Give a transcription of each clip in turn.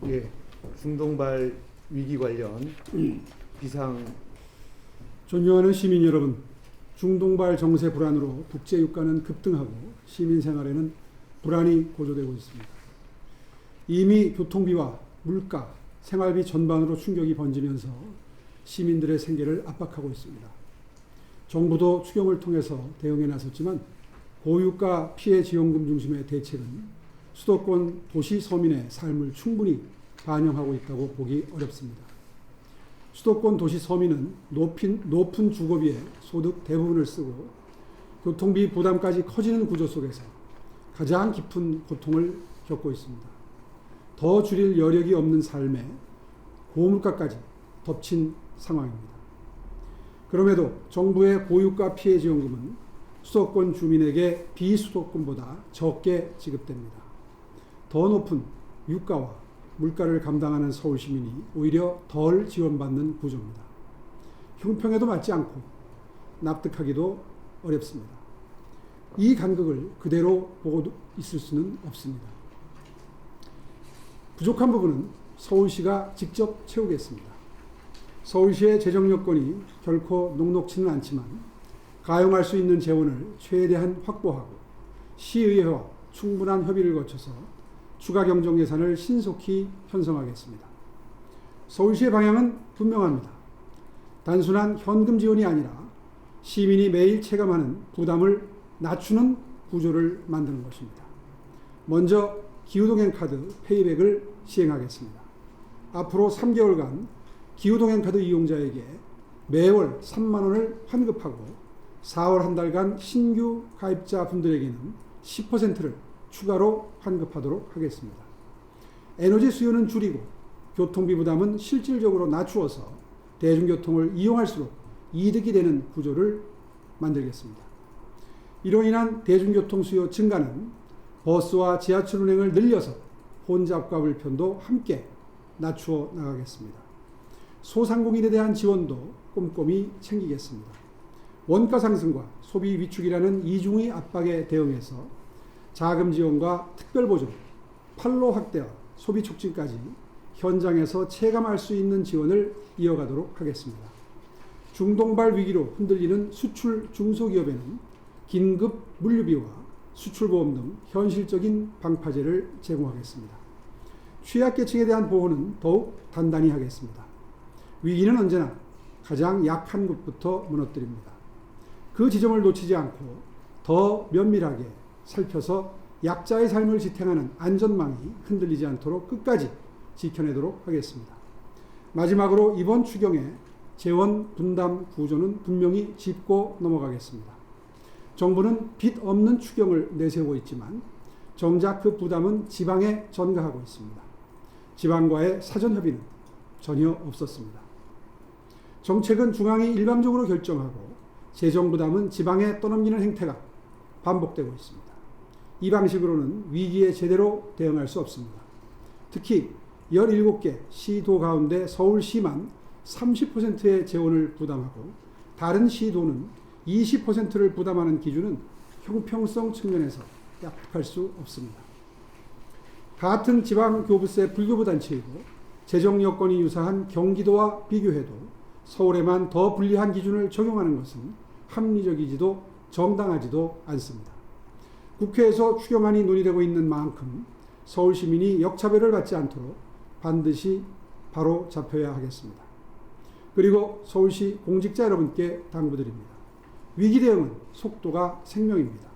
예, 중동발 위기 관련 비상. 존경하는 시민 여러분, 중동발 정세 불안으로 국제 유가는 급등하고 시민 생활에는 불안이 고조되고 있습니다. 이미 교통비와 물가, 생활비 전반으로 충격이 번지면서 시민들의 생계를 압박하고 있습니다. 정부도 추경을 통해서 대응에 나섰지만 고유가 피해 지원금 중심의 대책은 수도권 도시 서민의 삶을 충분히 반영하고 있다고 보기 어렵습니다. 수도권 도시 서민은 높은 주거비에 소득 대부분을 쓰고 교통비 부담까지 커지는 구조 속에서 가장 깊은 고통을 겪고 있습니다. 더 줄일 여력이 없는 삶에 고물가까지 덮친 상황입니다. 그럼에도 정부의 고유가 피해 지원금은 수도권 주민에게 비수도권보다 적게 지급됩니다. 더 높은 유가와 물가를 감당하는 서울 시민이 오히려 덜 지원받는 구조입니다. 형평에도 맞지 않고 납득하기도 어렵습니다. 이 간극을 그대로 보고 있을 수는 없습니다. 부족한 부분은 서울시가 직접 채우겠습니다. 서울시의 재정 여건이 결코 녹록지는 않지만 가용할 수 있는 재원을 최대한 확보하고 시의회와 충분한 협의를 거쳐서 추가 경정 예산을 신속히 편성하겠습니다. 서울시의 방향은 분명합니다. 단순한 현금 지원이 아니라 시민이 매일 체감하는 부담을 낮추는 구조를 만드는 것입니다. 먼저 기후동행 카드 페이백을 시행하겠습니다. 앞으로 3개월간 기후동행 카드 이용자에게 매월 3만 원을 환급하고 4월 한 달간 신규 가입자 분들에게는 10%를 추가로 환급하도록 하겠습니다. 에너지 수요는 줄이고 교통비 부담은 실질적으로 낮추어서 대중교통을 이용할수록 이득이 되는 구조를 만들겠습니다. 이로 인한 대중교통 수요 증가는 버스와 지하철 운행을 늘려서 혼잡과 불편도 함께 낮추어 나가겠습니다. 소상공인에 대한 지원도 꼼꼼히 챙기겠습니다. 원가 상승과 소비 위축이라는 이중의 압박에 대응해서 자금 지원과 특별 보조, 판로 확대와 소비 촉진까지 현장에서 체감할 수 있는 지원을 이어가도록 하겠습니다. 중동발 위기로 흔들리는 수출 중소기업에는 긴급 물류비와 수출보험 등 현실적인 방파제를 제공하겠습니다. 취약계층에 대한 보호는 더욱 단단히 하겠습니다. 위기는 언제나 가장 약한 곳부터 무너뜨립니다. 그 지점을 놓치지 않고 더 면밀하게 살펴서 약자의 삶을 지탱하는 안전망이 흔들리지 않도록 끝까지 지켜내도록 하겠습니다. 마지막으로 이번 추경의 재원 분담 구조는 분명히 짚고 넘어가겠습니다. 정부는 빚 없는 추경을 내세우고 있지만 정작 그 부담은 지방에 전가하고 있습니다. 지방과의 사전 협의는 전혀 없었습니다. 정책은 중앙이 일방적으로 결정하고 재정 부담은 지방에 떠넘기는 행태가 반복되고 있습니다. 이 방식으로는 위기에 제대로 대응할 수 없습니다. 특히 17개 시도 가운데 서울시만 30%의 재원을 부담하고 다른 시도는 20%를 부담하는 기준은 형평성 측면에서 약속할 수 없습니다. 같은 지방교부세 불교부 단체이고 재정 여건이 유사한 경기도와 비교해도 서울에만 더 불리한 기준을 적용하는 것은 합리적이지도 정당하지도 않습니다. 국회에서 추경안이 논의되고 있는 만큼 서울 시민이 역차별을 받지 않도록 반드시 바로 잡혀야 하겠습니다. 그리고 서울시 공직자 여러분께 당부드립니다. 위기 대응은 속도가 생명입니다.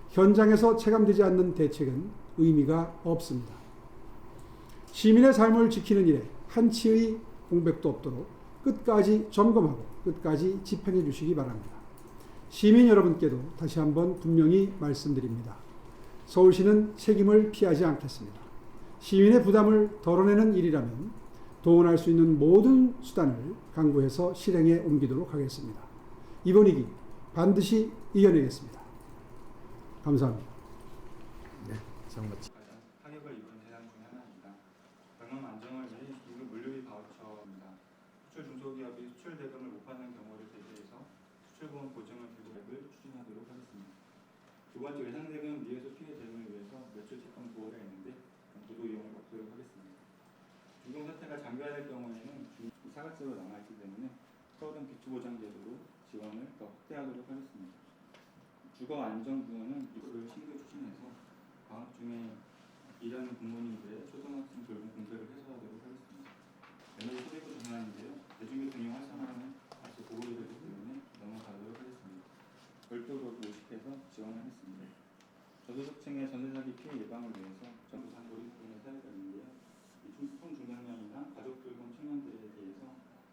현장에서 체감되지 않는 대책은 의미가 없습니다. 시민의 삶을 지키는 일에 한치의 공백도 없도록 끝까지 점검하고 끝까지 집행해 주시기 바랍니다. 시민 여러분께도 다시 한번 분명히 말씀드립니다. 서울시는 책임을 피하지 않겠습니다. 시민의 부담을 덜어내는 일이라면 동원할 수 있는 모든 수단을 강구해서 실행에 옮기도록 하겠습니다. 이번 위기 반드시 이겨내겠습니다. 감사합니다. 네, 장마치. 타격을 입은 대상 중에 하나입니다. 경영 안정을 위해 긴급 물류비 바우처입니다. 수출 중소기업이 수출 대금을 못 받는 경우를 대비해서 수출보험 보증을 대금액을 추진하도록 하겠습니다. 두 번째, 외상대금 미해소 피해 대응을 위해서 매출 채권 보호가 있는데 부도 이용을 막도록 하겠습니다. 이동 사태가 장기화될 경우에는 사각지로 남아있기 때문에 서울은 비투보장제도로 지원을 더 확대하도록 하겠습니다. 주거 안정 부문은 이거를 신규 추진해서 방학 중에 일하는 부모님들의 초등학생 돌봄 공백을 해소하도록 하겠습니다. 에너지 소비부 전환인데요. 대중교통 이용 활성화는 다시 보고되기 때문에 넘어가도록 하겠습니다. 별도로 모집해서 지원하겠습니다. 저소득층의 전세사기 피해 예방을 위해서 전부 장고리 부분의 사례가 있는데요. 이 총중장년이나 가족 돌봄 청년들에 대해서